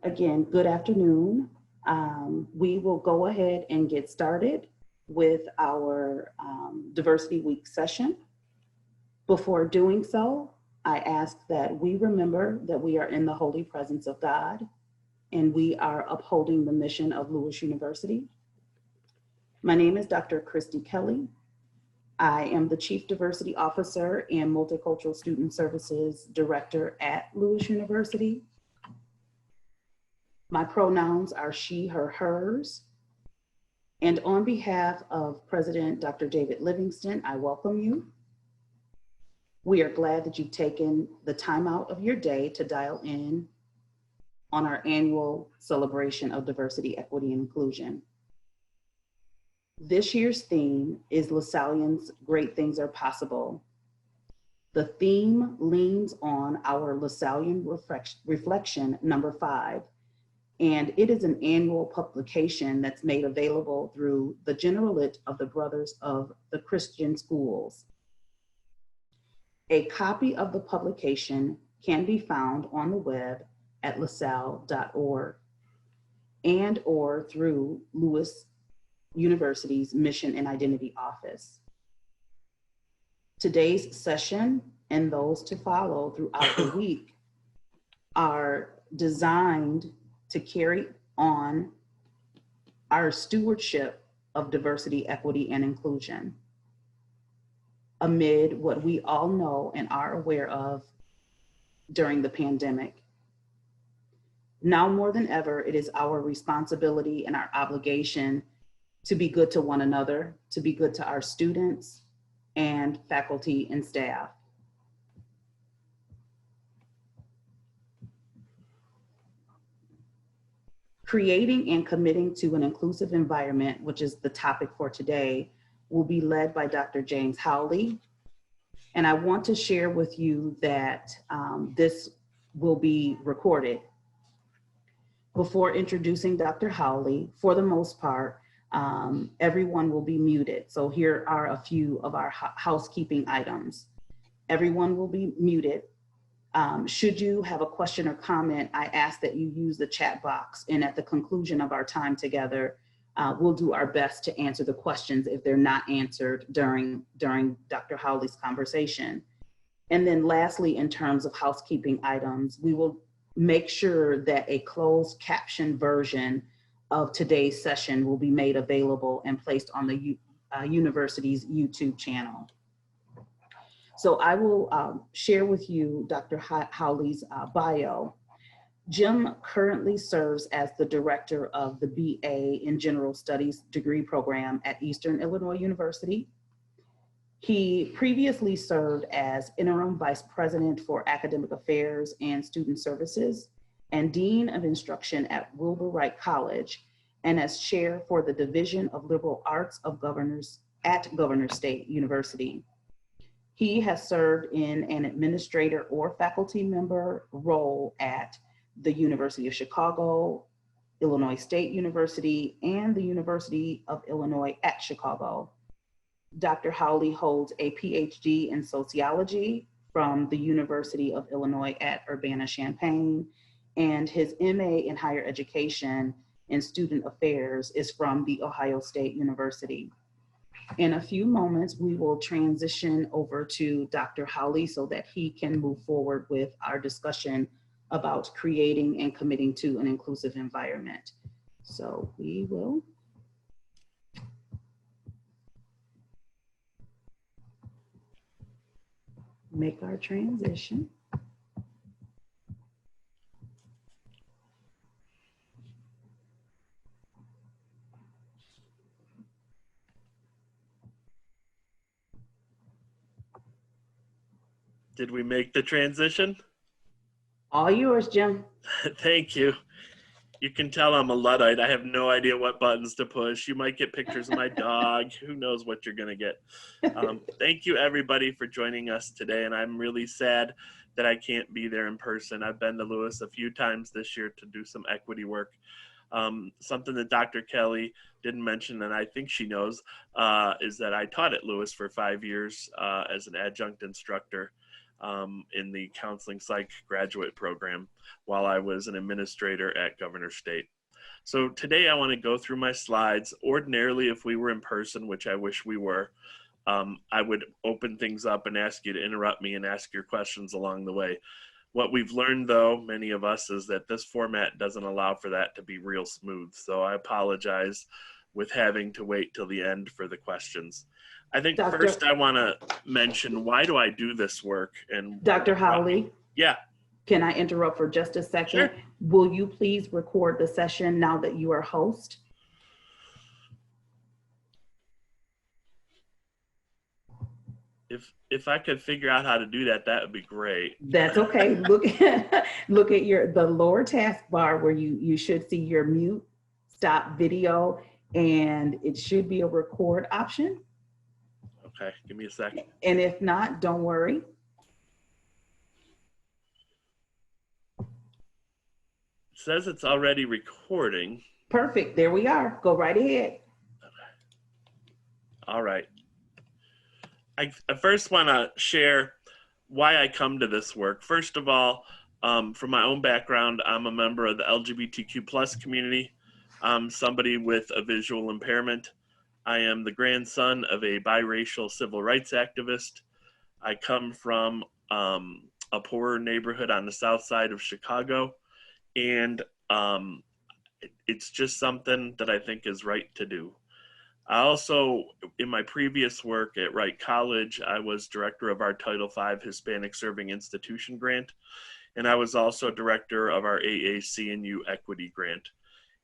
Again, good afternoon. We will go ahead and get started with our Diversity Week session. Before doing so, I ask that we remember that we are in the holy presence of God and we are upholding the mission of Lewis University. My name is Dr. Christy Kelly. I am the Chief Diversity Officer and Multicultural Student Services Director at Lewis University. My pronouns are she, her, hers. And on behalf of President Dr. David Livingston, I welcome you. We are glad that you've taken the time out of your day to dial in on our annual celebration of diversity, equity, and inclusion. This year's theme is LaSallian's Great Things Are Possible. The theme leans on our LaSallian Reflection number 5, and it is an annual publication that's made available through the Generalate of the Brothers of the Christian Schools. A copy of the publication can be found on the web at lasalle.org and or through Lewis University's Mission and Identity Office. Today's session and those to follow throughout the week are designed to carry on our stewardship of diversity, equity, and inclusion amid what we all know and are aware of during the pandemic. Now more than ever, it is our responsibility and our obligation to be good to one another, to be good to our students and faculty and staff. Creating and committing to an inclusive environment, which is the topic for today, will be led by Dr. James Howley. And I want to share with you that this will be recorded. Before introducing Dr. Howley, for the most part, everyone will be muted. So here are a few of our housekeeping items. Everyone will be muted. Should you have a question or comment, I ask that you use the chat box, and at the conclusion of our time together, we'll do our best to answer the questions if they're not answered during Dr. Howley's conversation. And then lastly, in terms of housekeeping items, we will make sure that a closed caption version of today's session will be made available and placed on the university's YouTube channel. So I will share with you Dr. Howley's bio. Jim currently serves as the director of the BA in General Studies degree program at Eastern Illinois University. He previously served as interim vice president for academic affairs and student services and dean of instruction at Wilbur Wright College, and as chair for the Division of Liberal Arts of Governors at Governors State University. He has served in an administrator or faculty member role at the University of Chicago, Illinois State University, and the University of Illinois at Chicago. Dr. Howley holds a PhD in sociology from the University of Illinois at Urbana-Champaign, and his MA in higher education in student affairs is from the Ohio State University. In a few moments, we will transition over to Dr. Howley so that he can move forward with our discussion about creating and committing to an inclusive environment. So we will. Make our transition. Did we make the transition? All yours, Jim. Thank you. You can tell I'm a Luddite. I have no idea what buttons to push. You might get pictures of my dog. Who knows what you're going to get. Thank you, everybody, for joining us today. And I'm really sad that I can't be there in person. I've been to Lewis a few times this year to do some equity work. Something that Dr. Kelly didn't mention, and I think she knows, is that I taught at Lewis for 5 years as an adjunct instructor. in the counseling psych graduate program while I was an administrator at Governor State. So today I want to go through my slides. Ordinarily, if we were in person, which I wish we were, I would open things up and ask you to interrupt me and ask your questions along the way. What we've learned, though, many of us, is that this format doesn't allow for that to be real smooth. So I apologize with having to wait till the end for the questions. I think first I want to mention, why do I do this work? And Dr. Howley? Yeah. Can I interrupt for just a second? Sure. Will you please record the session now that you are host? If I could figure out how to do that, that would be great. That's okay. Look at the lower taskbar where you should see your mute, stop video, and it should be a record option. Okay, give me a second. And if not, don't worry. It says it's already recording. Perfect. There we are. Go right ahead. All right. I first want to share why I come to this work. First of all, from my own background, I'm a member of the LGBTQ plus community. I'm somebody with a visual impairment. I am the grandson of a biracial civil rights activist. I come from a poorer neighborhood on the south side of Chicago, and it's just something that I think is right to do. I also, in my previous work at Wright College, I was director of our Title V Hispanic Serving Institution grant, and I was also director of our AAC&U Equity grant.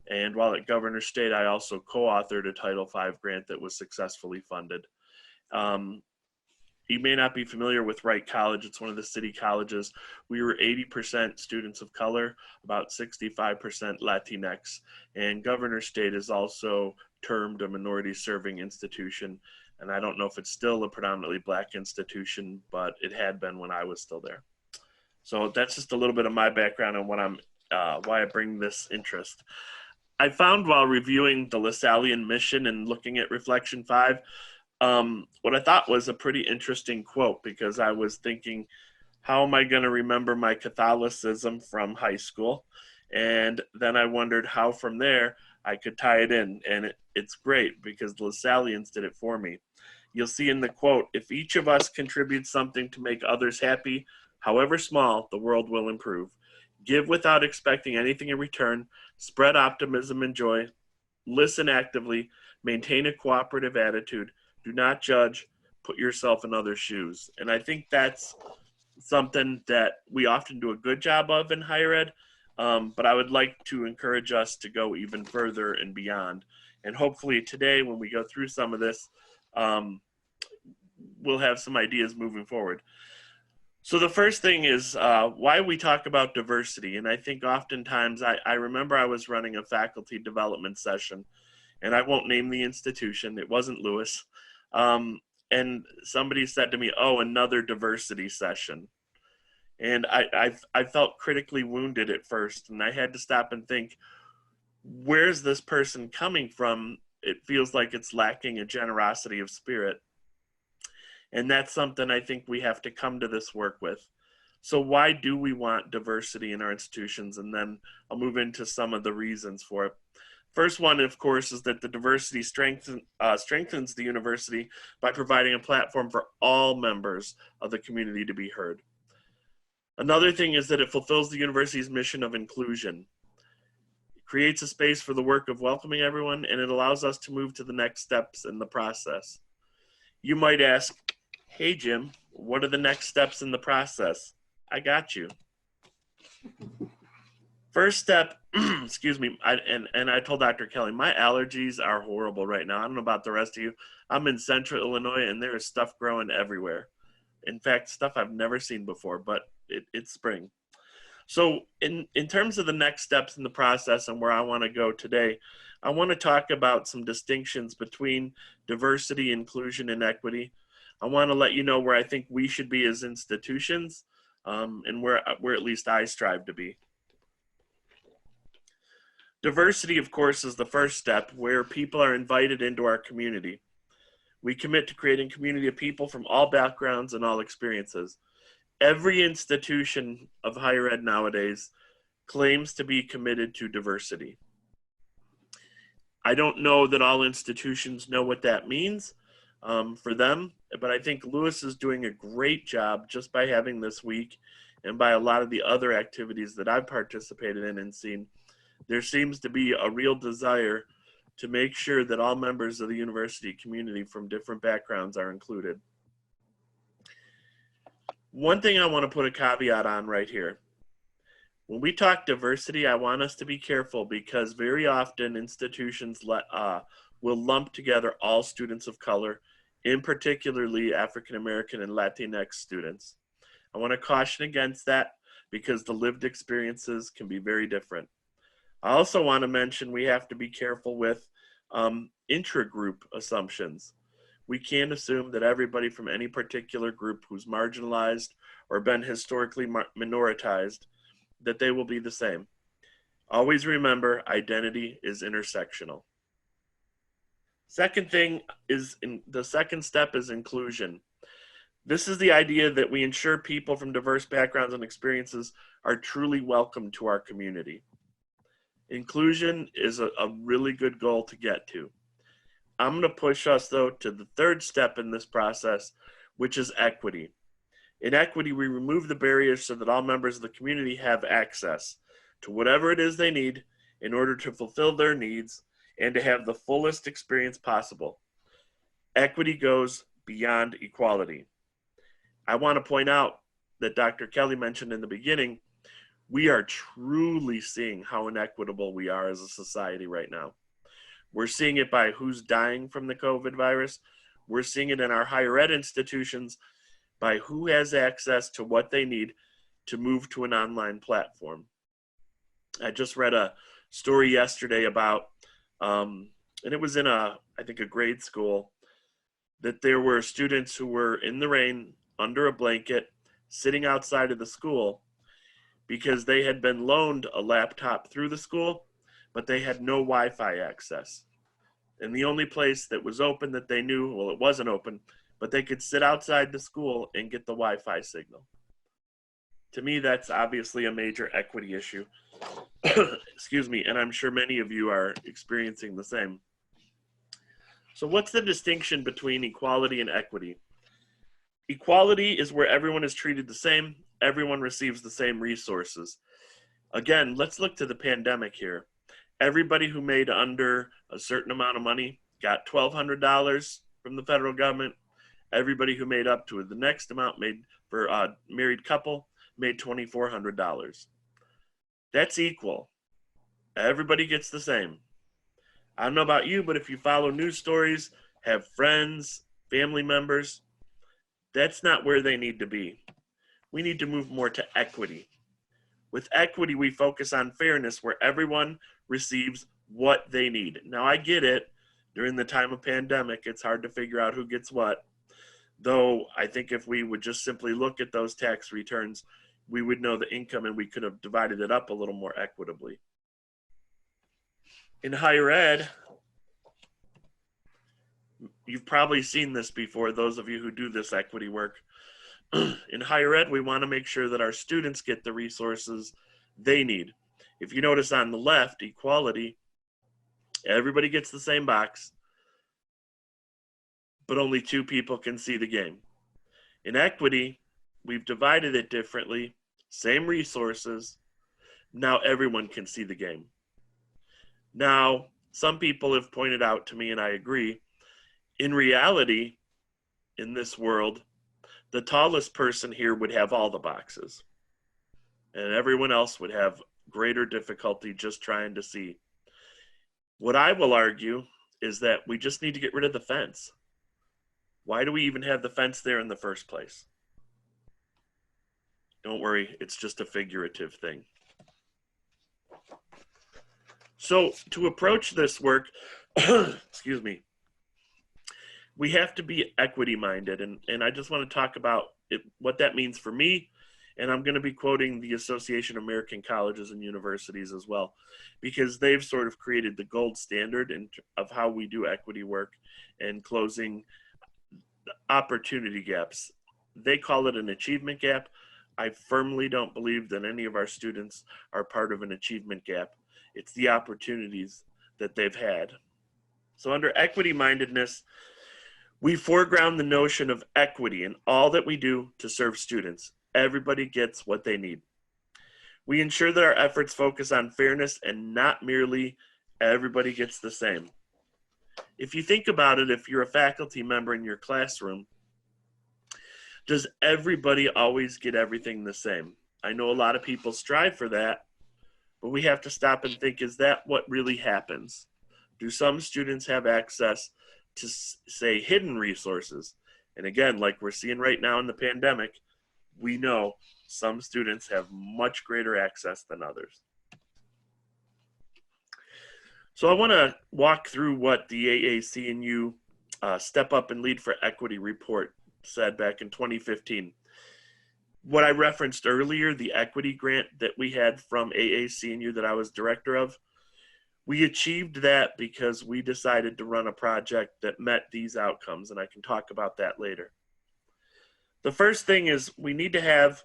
And while at Governor State, I also co-authored a Title V grant that was successfully funded. You may not be familiar with Wright College. It's one of the city colleges. We were 80% students of color, about 65% Latinx, and Governor State is also termed a minority serving institution. And I don't know if it's still a predominantly Black institution, but it had been when I was still there. So that's just a little bit of my background and why I bring this interest. I found while reviewing the Lasallian mission and looking at Reflection 5, what I thought was a pretty interesting quote, because I was thinking, how am I going to remember my Catholicism from high school? And then I wondered how from there I could tie it in. And it's great because the Lasallians did it for me. You'll see in the quote, if each of us contributes something to make others happy, however small, the world will improve. Give without expecting anything in return, spread optimism and joy, listen actively, maintain a cooperative attitude, do not judge, put yourself in others' shoes. And I think that's something that we often do a good job of in higher ed, but I would like to encourage us to go even further and beyond. And hopefully today, when we go through some of this, we'll have some ideas moving forward. So the first thing is why we talk about diversity. And I think oftentimes, I remember I was running a faculty development session, and I won't name the institution, it wasn't Lewis. And somebody said to me, oh, another diversity session. And I felt critically wounded at first, and I had to stop and think, where's this person coming from? It feels like it's lacking a generosity of spirit. And that's something I think we have to come to this work with. So why do we want diversity in our institutions? And then I'll move into some of the reasons for it. First one, of course, is that the diversity strengthens the university by providing a platform for all members of the community to be heard. Another thing is that it fulfills the university's mission of inclusion. It creates a space for the work of welcoming everyone, and it allows us to move to the next steps in the process. You might ask, hey, Jim, what are the next steps in the process? I got you. First step, excuse me, I told Dr. Kelly, my allergies are horrible right now. I don't know about the rest of you. I'm in central Illinois, and there is stuff growing everywhere. In fact, stuff I've never seen before, but it's spring. So in terms of the next steps in the process and where I want to go today, I want to talk about some distinctions between diversity, inclusion, and equity. I want to let you know where I think we should be as institutions, and where at least I strive to be. Diversity, of course, is the first step, where people are invited into our community. We commit to creating a community of people from all backgrounds and all experiences. Every institution of higher ed nowadays claims to be committed to diversity. I don't know that all institutions know what that means for them, but I think Lewis is doing a great job just by having this week and by a lot of the other activities that I've participated in and seen. There seems to be a real desire to make sure that all members of the university community from different backgrounds are included. One thing I want to put a caveat on right here. When we talk diversity, I want us to be careful because very often institutions will lump together all students of color, in particularly African American and Latinx students. I want to caution against that because the lived experiences can be very different. I also want to mention we have to be careful with intra-group assumptions. We can't assume that everybody from any particular group who's marginalized or been historically minoritized, that they will be the same. Always remember, identity is intersectional. Second thing is, the second step is inclusion. This is the idea that we ensure people from diverse backgrounds and experiences are truly welcome to our community. Inclusion is a really good goal to get to. I'm going to push us, though, to the third step in this process, which is equity. In equity, we remove the barriers so that all members of the community have access to whatever it is they need in order to fulfill their needs and to have the fullest experience possible. Equity goes beyond equality. I want to point out that Dr. Kelly mentioned in the beginning, we are truly seeing how inequitable we are as a society right now. We're seeing it by who's dying from the COVID virus. We're seeing it in our higher ed institutions by who has access to what they need to move to an online platform. I just read a story yesterday about, and it was in I think a grade school, that there were students who were in the rain under a blanket sitting outside of the school because they had been loaned a laptop through the school, but they had no Wi-Fi access. And the only place that was open that they knew, well, it wasn't open, but they could sit outside the school and get the Wi-Fi signal. To me, that's obviously a major equity issue. Excuse me, and I'm sure many of you are experiencing the same. So what's the distinction between equality and equity? Equality is where everyone is treated the same, everyone receives the same resources. Again, let's look to the pandemic here. Everybody who made under a certain amount of money got $1,200 from the federal government. Everybody who made up to the next amount, made for a married couple, made $2,400. That's equal. Everybody gets the same. I don't know about you, but if you follow news stories, have friends, family members, that's not where they need to be. We need to move more to equity. With equity, we focus on fairness where everyone receives what they need. Now, I get it. During the time of pandemic, it's hard to figure out who gets what. Though I think if we would just simply look at those tax returns, we would know the income and we could have divided it up a little more equitably. In higher ed, you've probably seen this before, those of you who do this equity work. In higher ed, we want to make sure that our students get the resources they need. If you notice on the left, equality, everybody gets the same box, but only two people can see the game. In equity, we've divided it differently, same resources, now everyone can see the game. Now, some people have pointed out to me, and I agree, in reality, in this world, the tallest person here would have all the boxes, and everyone else would have greater difficulty just trying to see. What I will argue is that we just need to get rid of the fence. Why do we even have the fence there in the first place? Don't worry, it's just a figurative thing. So to approach this work, excuse me, we have to be equity-minded, and I just want to talk about what that means for me, and I'm going to be quoting the Association of American Colleges and Universities as well, because they've sort of created the gold standard of how we do equity work and closing opportunity gaps. They call it an achievement gap. I firmly don't believe that any of our students are part of an achievement gap. It's the opportunities that they've had. So under equity-mindedness, we foreground the notion of equity in all that we do to serve students. Everybody gets what they need. We ensure that our efforts focus on fairness and not merely everybody gets the same. If you think about it, if you're a faculty member in your classroom, does everybody always get everything the same? I know a lot of people strive for that, but we have to stop and think, is that what really happens? Do some students have access to, say, hidden resources? And again, like we're seeing right now in the pandemic, we know some students have much greater access than others. So I want to walk through what the AAC&U Step Up and Lead for Equity report said back in 2015. What I referenced earlier, the equity grant that we had from AAC&U that I was director of, we achieved that because we decided to run a project that met these outcomes, and I can talk about that later. The first thing is we need to have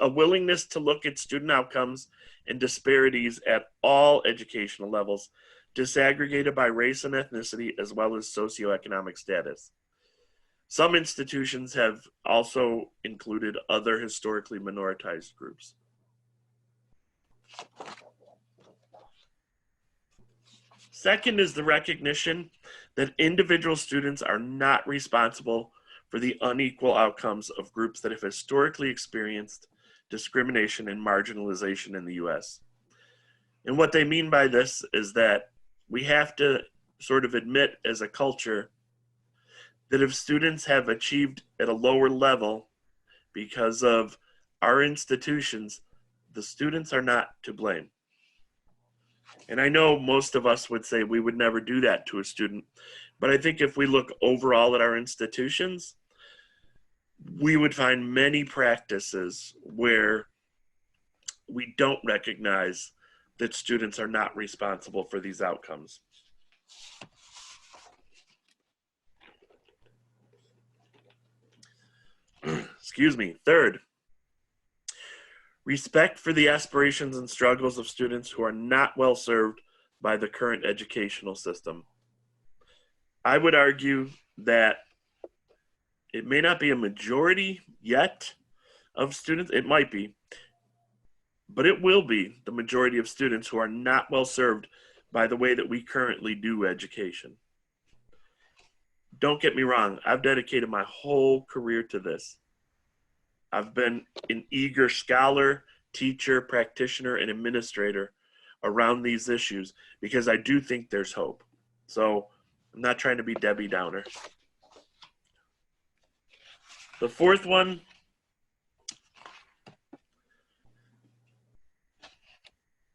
a willingness to look at student outcomes and disparities at all educational levels, disaggregated by race and ethnicity, as well as socioeconomic status. Some institutions have also included other historically minoritized groups. Second is the recognition that individual students are not responsible for the unequal outcomes of groups that have historically experienced discrimination and marginalization in the U.S. And what they mean by this is that we have to sort of admit as a culture that if students have achieved at a lower level because of our institutions, the students are not to blame. And I know most of us would say we would never do that to a student, but I think if we look overall at our institutions, we would find many practices where we don't recognize that students are not responsible for these outcomes. Excuse me. Third, respect for the aspirations and struggles of students who are not well served by the current educational system. I would argue that it may not be a majority yet of students, it might be, but it will be the majority of students who are not well served by the way that we currently do education. Don't get me wrong, I've dedicated my whole career to this. I've been an eager scholar, teacher, practitioner, and administrator around these issues because I do think there's hope. So I'm not trying to be Debbie Downer. The fourth one,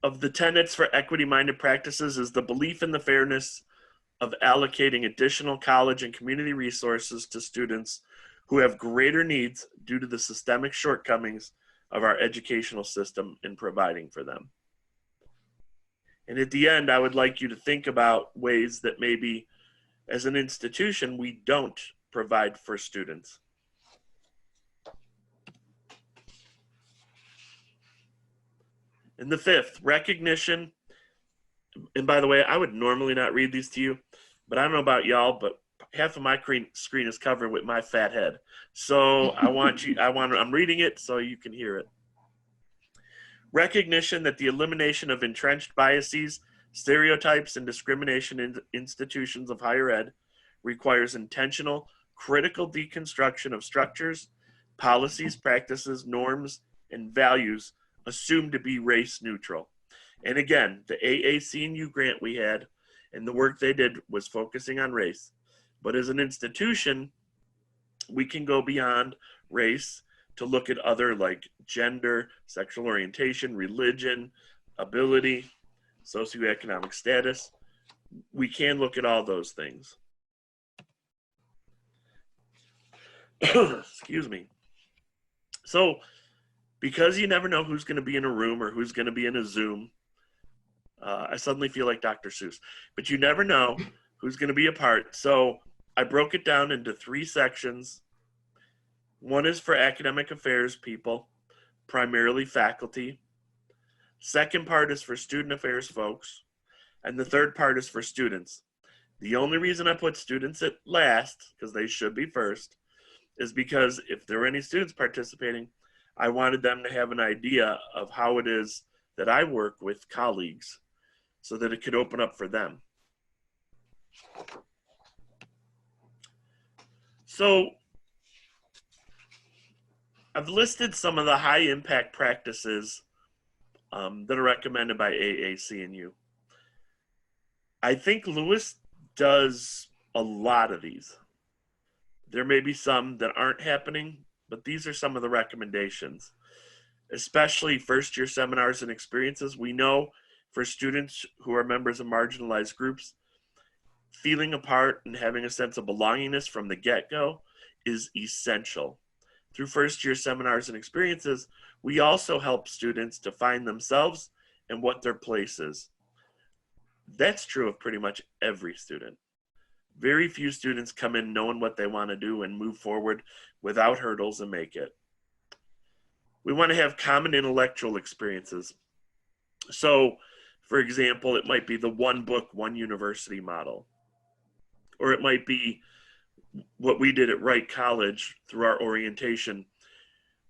of the tenets for equity-minded practices is the belief in the fairness of allocating additional college and community resources to students who have greater needs due to the systemic shortcomings of our educational system in providing for them. And at the end, I would like you to think about ways that maybe as an institution, we don't provide for students. And the fifth, recognition. And by the way, I would normally not read these to you, but I don't know about y'all, but half of my screen is covered with my fat head. So I'm reading it so you can hear it. Recognition that the elimination of entrenched biases, stereotypes, and discrimination in institutions of higher ed requires intentional, critical deconstruction of structures, policies, practices, norms, and values assumed to be race neutral. And again, the AAC&U grant we had and the work they did was focusing on race. But as an institution, we can go beyond race to look at other like gender, sexual orientation, religion, ability, socioeconomic status. We can look at all those things. Excuse me. So, because you never know who's going to be in a room or who's going to be in a Zoom, I suddenly feel like Dr. Seuss, but you never know who's going to be a part. So I broke it down into 3 sections. One is for academic affairs people, primarily faculty. Second part is for student affairs folks. And the third part is for students. The only reason I put students at last, because they should be first, is because if there were any students participating, I wanted them to have an idea of how it is that I work with colleagues so that it could open up for them. So I've listed some of the high impact practices that are recommended by AAC&U. I think Lewis does a lot of these. There may be some that aren't happening, but these are some of the recommendations, especially first year seminars and experiences. We know for students who are members of marginalized groups, feeling a part and having a sense of belongingness from the get-go is essential. Through first year seminars and experiences, we also help students to find themselves and what their place is. That's true of pretty much every student. Very few students come in knowing what they want to do and move forward without hurdles and make it. We want to have common intellectual experiences. So, for example, it might be the one book, one university model. Or it might be what we did at Wright College through our orientation.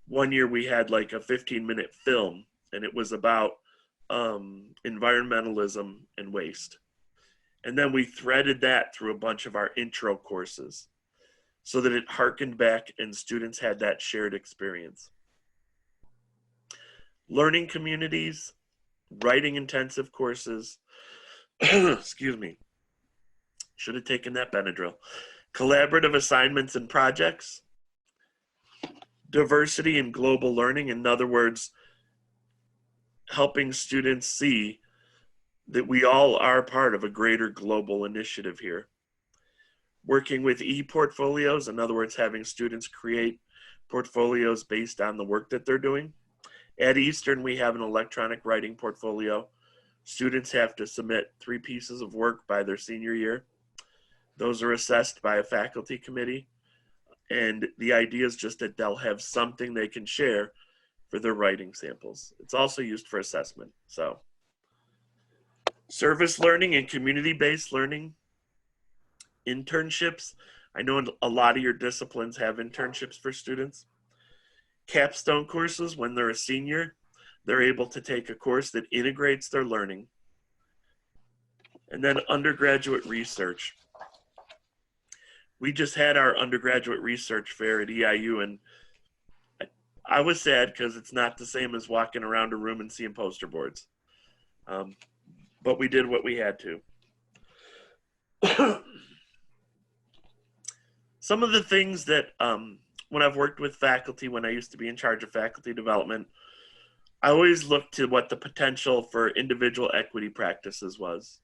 One year we had like a 15-minute film, and it was about environmentalism and waste. And then we threaded that through a bunch of our intro courses so that it harkened back and students had that shared experience. Learning communities, writing intensive courses, excuse me, should have taken that Benadryl. Collaborative assignments and projects, diversity and global learning, in other words, helping students see that we all are part of a greater global initiative here. Working with e-portfolios, in other words, having students create portfolios based on the work that they're doing. At Eastern, we have an electronic writing portfolio. Students have to submit 3 pieces of work by their senior year. Those are assessed by a faculty committee. And the idea is just that they'll have something they can share for their writing samples. It's also used for assessment. So, service learning and community-based learning, internships. I know a lot of your disciplines have internships for students. Capstone courses, when they're a senior, they're able to take a course that integrates their learning. And then undergraduate research. We just had our undergraduate research fair at EIU, and I was sad because it's not the same as walking around a room and seeing poster boards. But we did what we had to. Some of the things that, when I've worked with faculty, when I used to be in charge of faculty development, I always looked to what the potential for individual equity practices was.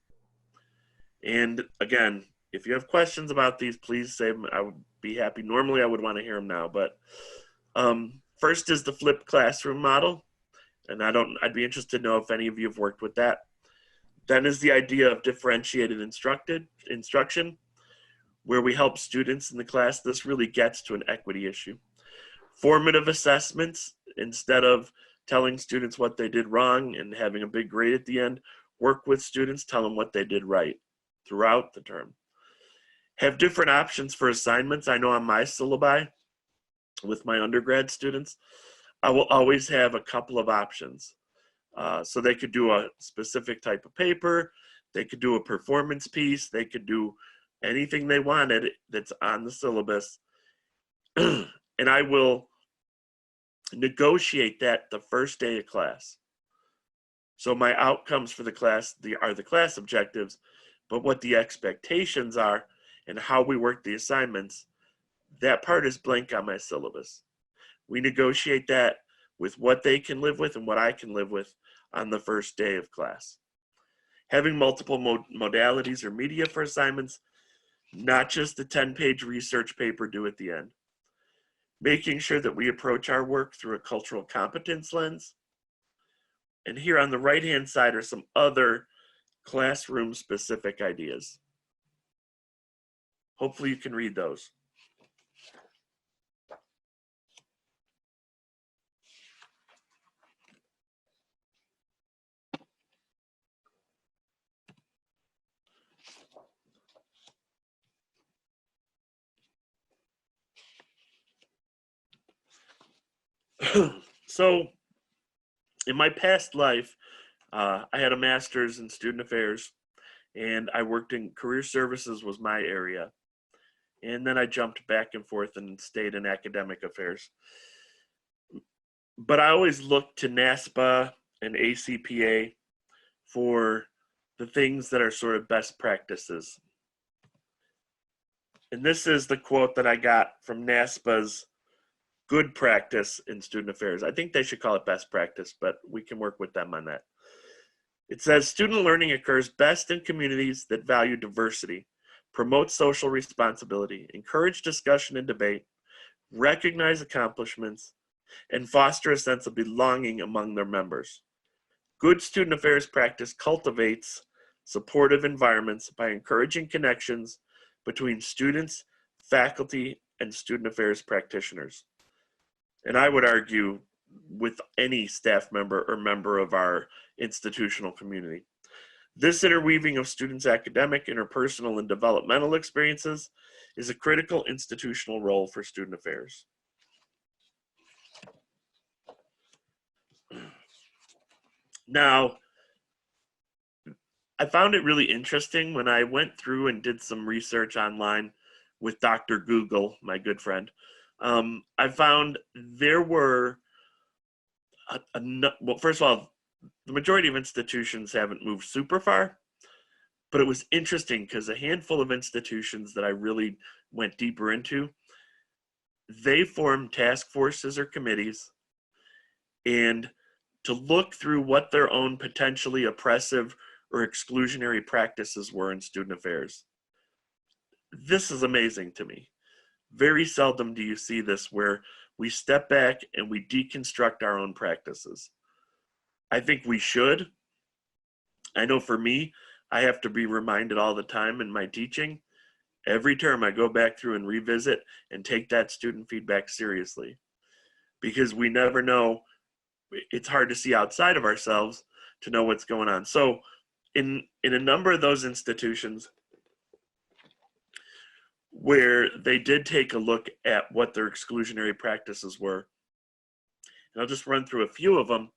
And again, if you have questions about these, please say them. I would be happy. Normally, I would want to hear them now. But first is the flipped classroom model. And I'd be interested to know if any of you have worked with that. Then is the idea of differentiated instruction, where we help students in the class. This really gets to an equity issue. Formative assessments, instead of telling students what they did wrong and having a big grade at the end, work with students, tell them what they did right throughout the term. Have different options for assignments. I know on my syllabi with my undergrad students, I will always have a couple of options. So they could do a specific type of paper, they could do a performance piece, they could do anything they wanted that's on the syllabus. And I will negotiate that the first day of class. So my outcomes for the class are the class objectives, but what the expectations are and how we work the assignments, that part is blank on my syllabus. We negotiate that with what they can live with and what I can live with on the first day of class. Having multiple modalities or media for assignments, not just the 10-page research paper due at the end. Making sure that we approach our work through a cultural competence lens. And here on the right-hand side are some other classroom-specific ideas. Hopefully you can read those. So in my past life, I had a master's in student affairs, and I worked in career services was my area. And then I jumped back and forth and stayed in academic affairs. But I always looked to NASPA and ACPA for the things that are sort of best practices. And this is the quote that I got from NASPA's good practice in student affairs. I think they should call it best practice, but we can work with them on that. It says, student learning occurs best in communities that value diversity, promote social responsibility, encourage discussion and debate, recognize accomplishments, and foster a sense of belonging among their members. Good student affairs practice cultivates supportive environments by encouraging connections between students, faculty, and student affairs practitioners. And I would argue with any staff member or member of our institutional community. This interweaving of students' academic, interpersonal, and developmental experiences is a critical institutional role for student affairs. Now, I found it really interesting when I went through and did some research online with Dr. Google, my good friend. I found there were, well, first of all, the majority of institutions haven't moved super far, but it was interesting because a handful of institutions that I really went deeper into, they formed task forces or committees and to look through what their own potentially oppressive or exclusionary practices were in student affairs. This is amazing to me. Very seldom do you see this where we step back and we deconstruct our own practices. I think we should. I know for me, I have to be reminded all the time in my teaching. Every term I go back through and revisit and take that student feedback seriously, because we never know. It's hard to see outside of ourselves to know what's going on. So in a number of those institutions where they did take a look at what their exclusionary practices were, and I'll just run through a few of them,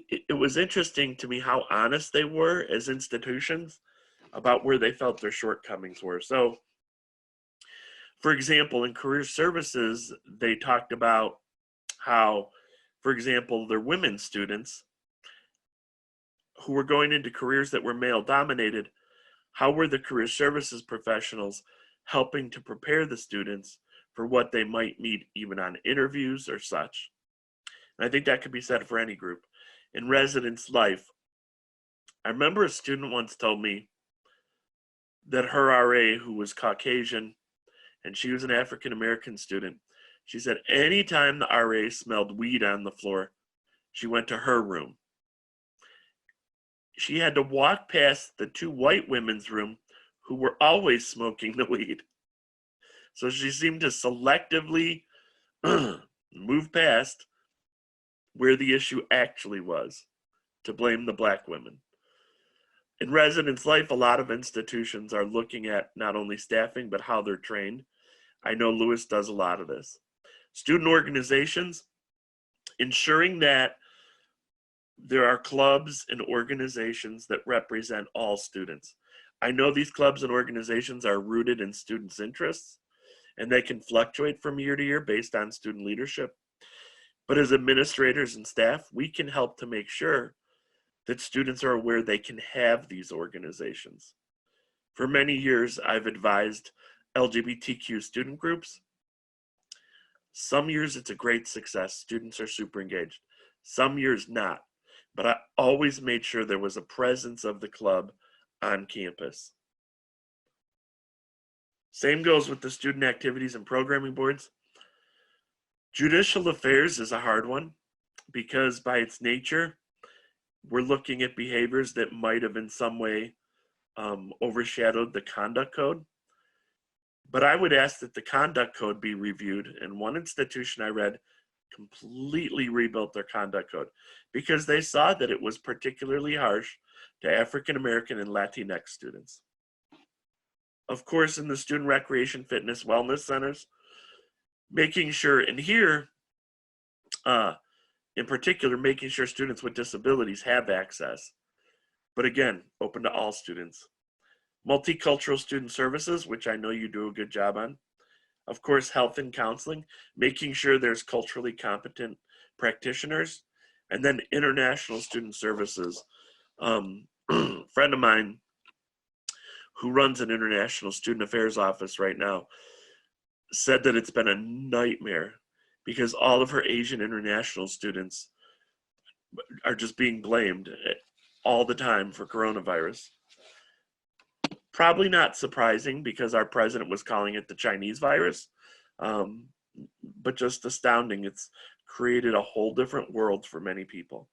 it was interesting to me how honest they were as institutions about where they felt their shortcomings were. So, for example, in career services, they talked about how, for example, their women students who were going into careers that were male dominated, how were the career services professionals helping to prepare the students for what they might meet even on interviews or such? And I think that could be said for any group. In residence life, I remember a student once told me that her RA, who was Caucasian, and she was an African American student, she said anytime the RA smelled weed on the floor, she went to her room. She had to walk past the two white women's room who were always smoking the weed. So she seemed to selectively move past where the issue actually was, to blame the black women. In residence life, a lot of institutions are looking at not only staffing, but how they're trained. I know Lewis does a lot of this. Student organizations, ensuring that there are clubs and organizations that represent all students. I know these clubs and organizations are rooted in students' interests, and they can fluctuate from year to year based on student leadership. But as administrators and staff, we can help to make sure that students are aware they can have these organizations. For many years, I've advised LGBTQ student groups. Some years it's a great success. Students are super engaged. Some years not. But I always made sure there was a presence of the club on campus. Same goes with the student activities and programming boards. Judicial affairs is a hard one because by its nature, we're looking at behaviors that might have in some way overshadowed the conduct code. But I would ask that the conduct code be reviewed. And one institution I read completely rebuilt their conduct code because they saw that it was particularly harsh to African American and Latinx students. Of course, in the student recreation, fitness, wellness centers, making sure, and here in particular, making sure students with disabilities have access. But again, open to all students. Multicultural student services, which I know you do a good job on. Of course, health and counseling, making sure there's culturally competent practitioners. And then international student services. Friend of mine who runs an international student affairs office right now said that it's been a nightmare because all of her Asian international students are just being blamed all the time for coronavirus. Probably not surprising because our president was calling it the Chinese virus, but just astounding. It's created a whole different world for many people.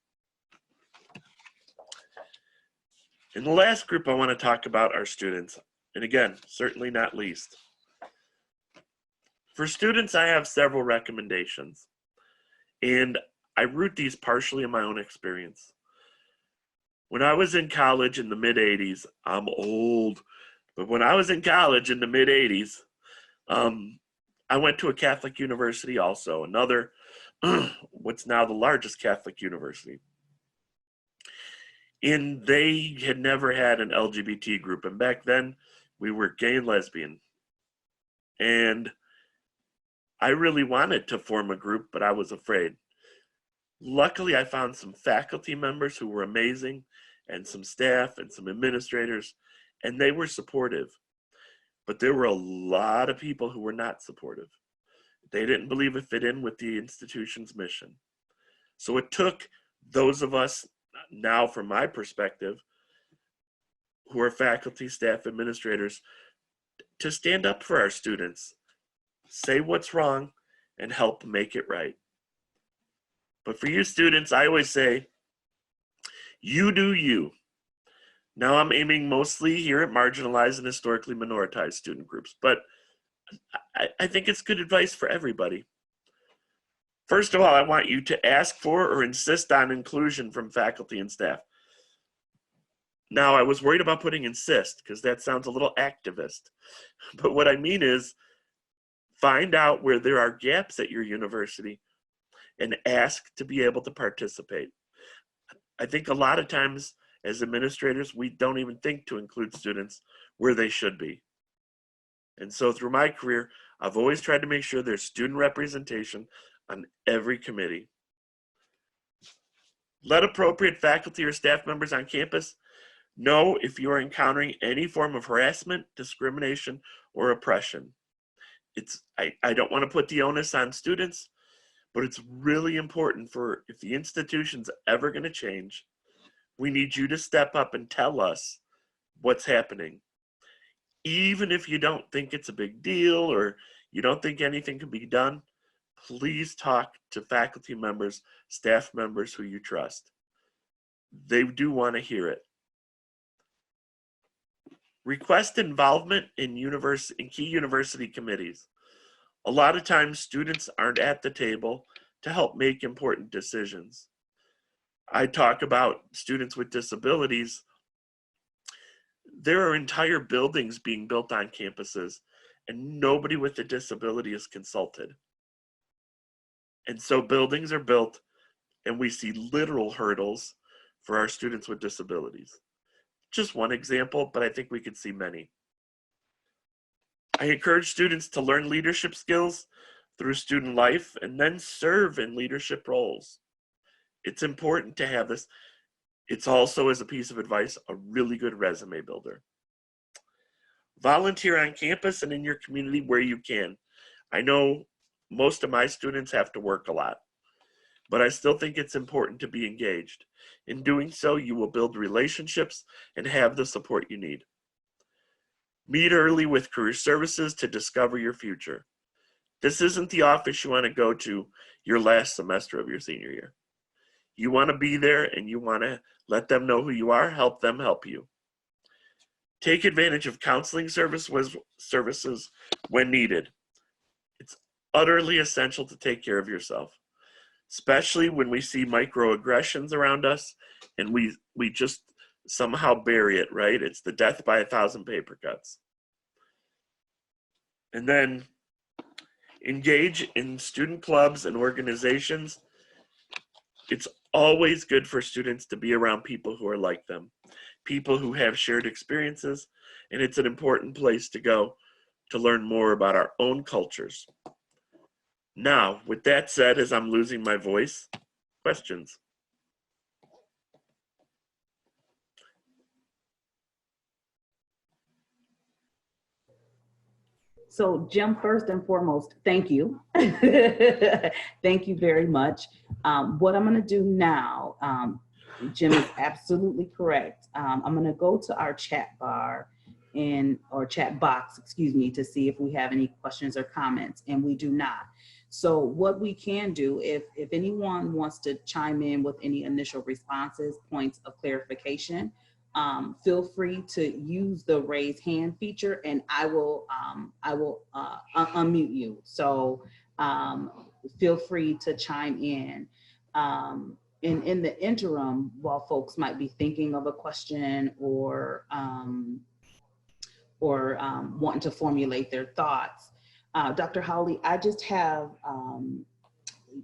And the last group I want to talk about are students. And again, certainly not least. For students, I have several recommendations. And I root these partially in my own experience. When I was in college in the mid-'80s, I'm old, but when I was in college in the mid-'80s, I went to a Catholic university also, another, what's now the largest Catholic university. And they had never had an LGBT group. And back then, we were gay and lesbian. And I really wanted to form a group, but I was afraid. Luckily, I found some faculty members who were amazing, and some staff and some administrators, and they were supportive. But there were a lot of people who were not supportive. They didn't believe it fit in with the institution's mission. So it took those of us, now from my perspective, who are faculty, staff, administrators, to stand up for our students, say what's wrong, and help make it right. But for you students, I always say, you do you. Now I'm aiming mostly here at marginalized and historically minoritized student groups, but I think it's good advice for everybody. First of all, I want you to ask for or insist on inclusion from faculty and staff. Now, I was worried about putting insist because that sounds a little activist. But what I mean is find out where there are gaps at your university and ask to be able to participate. I think a lot of times as administrators, we don't even think to include students where they should be. And so through my career, I've always tried to make sure there's student representation on every committee. Let appropriate faculty or staff members on campus know if you are encountering any form of harassment, discrimination, or oppression. I don't want to put the onus on students, but it's really important for if the institution's ever going to change, we need you to step up and tell us what's happening. Even if you don't think it's a big deal or you don't think anything can be done, please talk to faculty members, staff members who you trust. They do want to hear it. Request involvement in key university committees. A lot of times students aren't at the table to help make important decisions. I talk about students with disabilities. There are entire buildings being built on campuses and nobody with a disability is consulted. And so buildings are built and we see literal hurdles for our students with disabilities. Just one example, but I think we could see many. I encourage students to learn leadership skills through student life and then serve in leadership roles. It's important to have this. It's also, as a piece of advice, a really good resume builder. Volunteer on campus and in your community where you can. I know most of my students have to work a lot, but I still think it's important to be engaged. In doing so, you will build relationships and have the support you need. Meet early with career services to discover your future. This isn't the office you want to go to your last semester of your senior year. You want to be there and you want to let them know who you are, help them help you. Take advantage of counseling services when needed. It's utterly essential to take care of yourself, especially when we see microaggressions around us and we just somehow bury it, right? It's the death by 1,000 paper cuts. And then engage in student clubs and organizations it's always good for students to be around people who are like them, people who have shared experiences, and it's an important place to go to learn more about our own cultures. Now, with that said, as I'm losing my voice, questions? So Jim, first and foremost, thank you. Thank you very much. What I'm going to do now, Jim is absolutely correct. I'm going to go to our chat bar or chat box, excuse me, to see if we have any questions or comments, and we do not. So what we can do, if anyone wants to chime in with any initial responses, points of clarification, feel free to use the raise hand feature, and I will unmute you. So feel free to chime in. In the interim, while folks might be thinking of a question or wanting to formulate their thoughts, Dr. Howley, I just have,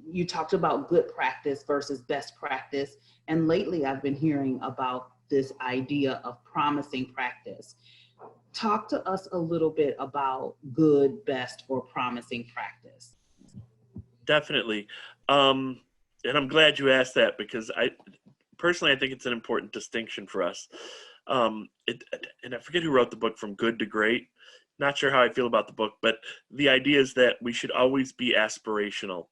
you talked about good practice versus best practice. And lately I've been hearing about this idea of promising practice. Talk to us a little bit about good, best, or promising practice. Definitely. And I'm glad you asked that, because I think it's an important distinction for us. And I forget who wrote the book, From Good to Great. Not sure how I feel about the book, but the idea is that we should always be aspirational.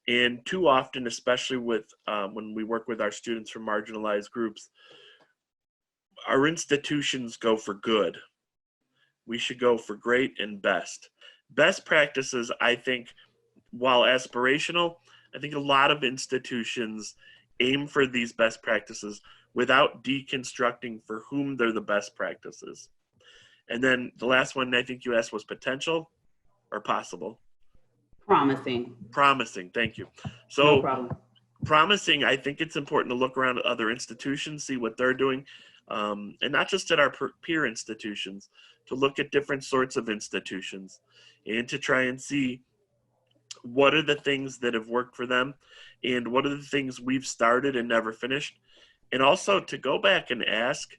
And too often, especially with when we work with our students from marginalized groups, our institutions go for good. We should go for great and best. Best practices, I think, while aspirational, I think a lot of institutions aim for these best practices without deconstructing for whom they're the best practices. And then the last one I think you asked was potential or possible? Promising. Promising, thank you. So no problem. Promising, I think it's important to look around at other institutions, see what they're doing, and not just at our peer institutions, to look at different sorts of institutions and to try and see what are the things that have worked for them and what are the things we've started and never finished. And also to go back and ask,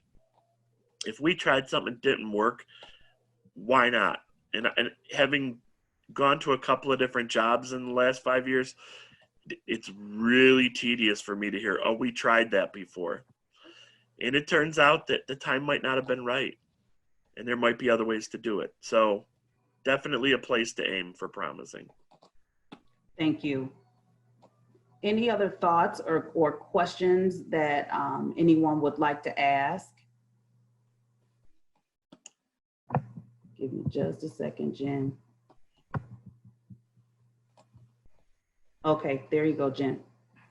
if we tried something that didn't work, why not? And having gone to a couple of different jobs in the last 5 years, it's really tedious for me to hear, oh, we tried that before. And it turns out that the time might not have been right. And there might be other ways to do it. So definitely a place to aim for promising. Thank you. Any other thoughts or questions that anyone would like to ask? Give me just a second, Jen. Okay, there you go, Jen.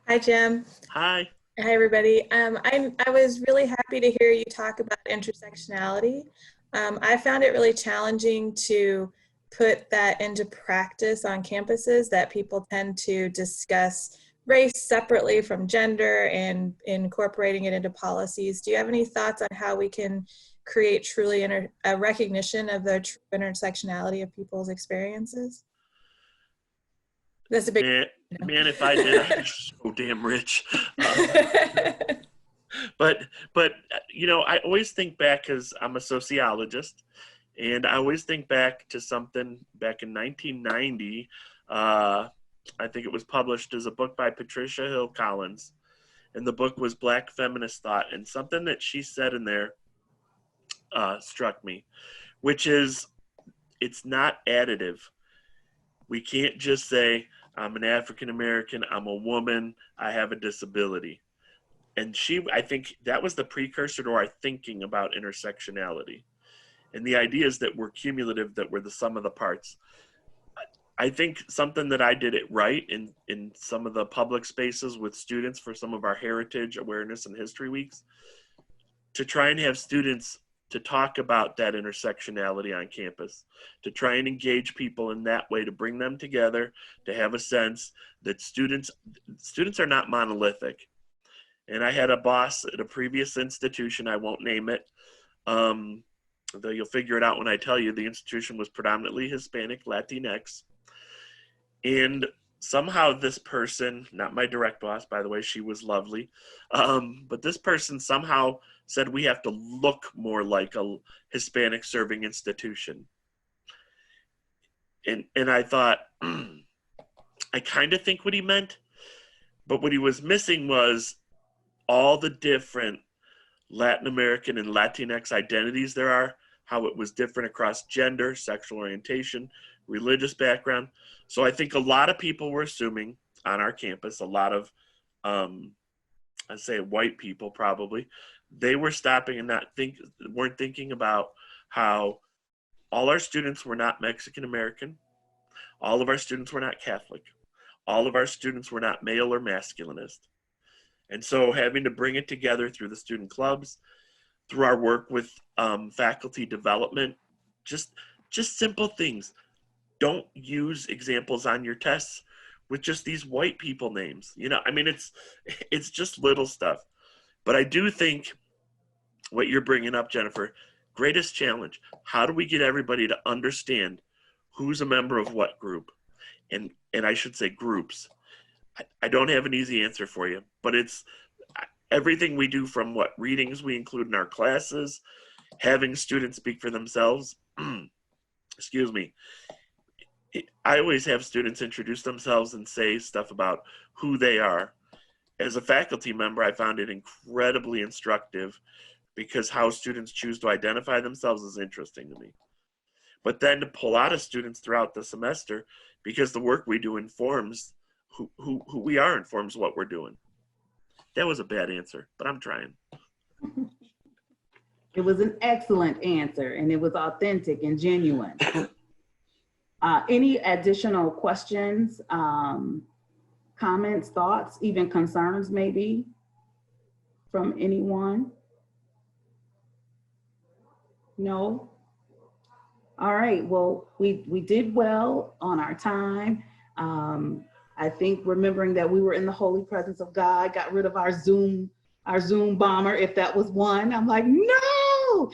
Hi, Jim. Hi. Hi, everybody. I was really happy to hear you talk about intersectionality. I found it really challenging to put that into practice on campuses, that people tend to discuss race separately from gender and incorporating it into policies. Do you have any thoughts on how we can create truly a recognition of the intersectionality of people's experiences? That's a big man, if I did, I'd be so damn rich. But you know, I always think back, because I'm a sociologist, and I always think back to something back in 1990. I think it was published as a book by Patricia Hill Collins, and the book was Black Feminist Thought. And something that she said in there struck me, which is, it's not additive. We can't just say, I'm an African American, I'm a woman, I have a disability. And I think that was the precursor to our thinking about intersectionality. And the idea is that we're cumulative, that we're the sum of the parts. I think something that I did it right in some of the public spaces with students for some of our heritage awareness and history weeks, to try and have students to talk about that intersectionality on campus, to try and engage people in that way, to bring them together, to have a sense that students are not monolithic. And I had a boss at a previous institution, I won't name it, though you'll figure it out when I tell you. The institution was predominantly Hispanic, Latinx. And somehow this person, not my direct boss, by the way, she was lovely, but this person somehow said we have to look more like a Hispanic serving institution. And I thought, I kind of think what he meant, but what he was missing was all the different Latin American and Latinx identities there are, how it was different across gender, sexual orientation, religious background. So I think a lot of people were assuming on our campus, a lot of, I'd say white people probably, they were stopping and weren't thinking about how all our students were not Mexican American, all of our students were not Catholic, all of our students were not male or masculinist. And so having to bring it together through the student clubs, through our work with faculty development, just simple things. Don't use examples on your tests with just these white people names. You know, I mean, it's just little stuff. But I do think what you're bringing up, Jennifer, greatest challenge. How do we get everybody to understand who's a member of what group? And I should say groups. I don't have an easy answer for you, but it's everything we do, from what readings we include in our classes, having students speak for themselves. Excuse me. I always have students introduce themselves and say stuff about who they are. As a faculty member, I found it incredibly instructive because how students choose to identify themselves is interesting to me. But then to pull out of students throughout the semester, because the work we do informs who we are, informs what we're doing. That was a bad answer, but I'm trying. It was an excellent answer, and it was authentic and genuine. Any additional questions, comments, thoughts, even concerns maybe from anyone? No? All right, well, we did well on our time. I think remembering that we were in the holy presence of God, got rid of our Zoom bomber, if that was one. I'm like, no!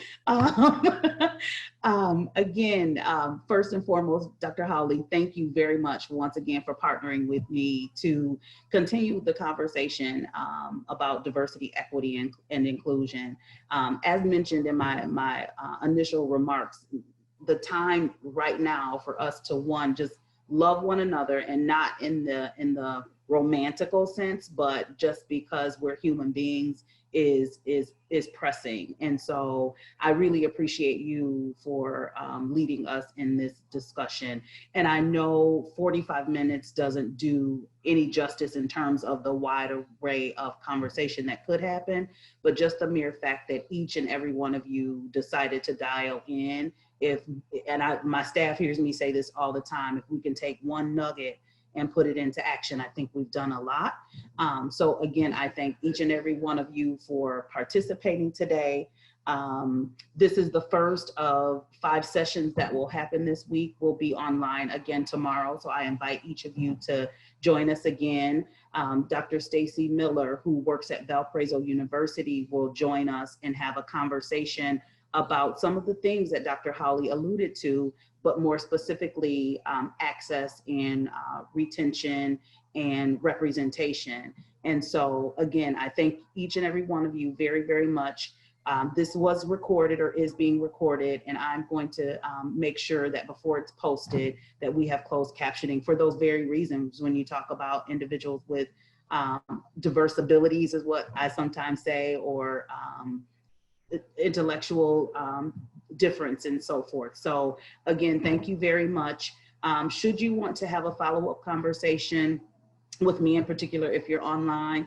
Again, first and foremost, Dr. Howley, thank you very much once again for partnering with me to continue the conversation about diversity, equity, and inclusion. As mentioned in my initial remarks, the time right now for us to just love one another, and not in the romantical sense, but just because we're human beings is pressing. And so I really appreciate you for leading us in this discussion. And I know 45 minutes doesn't do any justice in terms of the wide array of conversation that could happen, but just the mere fact that each and every one of you decided to dial in. My staff hears me say this all the time, if we can take one nugget and put it into action, I think we've done a lot. So again, I thank each and every one of you for participating today. This is the first of 5 sessions that will happen this week. We'll be online again tomorrow. So I invite each of you to join us again. Dr. Stacy Miller, who works at Valparaiso University, will join us and have a conversation about some of the things that Dr. Howley alluded to, but more specifically, access and retention and representation. And so again, I thank each and every one of you very, very much. This was recorded or is being recorded, and I'm going to make sure that before it's posted that we have closed captioning for those very reasons. When you talk about individuals with diverse abilities is what I sometimes say, or intellectual difference and so forth. So again, thank you very much. Should you want to have a follow-up conversation with me in particular, if you're online,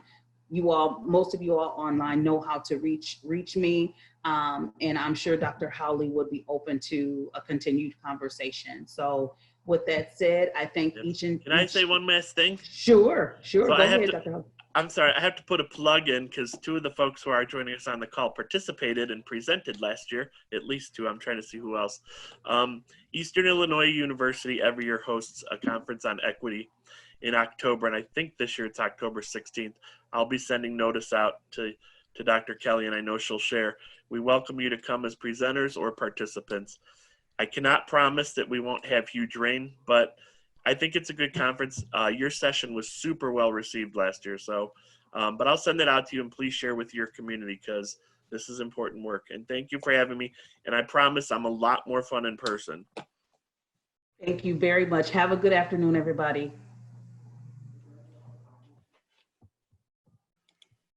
most of you all online know how to reach me. And I'm sure Dr. Howley would be open to a continued conversation. So with that said, I thank each and Can I say one last thing? Sure. So Go ahead, Dr. Howley. I'm sorry, I have to put a plug in because 2 of the folks who are joining us on the call participated and presented last year, at least 2. I'm trying to see who else. Eastern Illinois University every year hosts a conference on equity in October, and I think this year it's October 16th. I'll be sending notice out to Dr. Kelly, and I know she'll share. We welcome you to come as presenters or participants. I cannot promise that we won't have huge rain, but I think it's a good conference. Your session was super well received last year. So, but I'll send it out to you, and please share with your community because this is important work. And thank you for having me. And I promise I'm a lot more fun in person. Thank you very much. Have a good afternoon, everybody.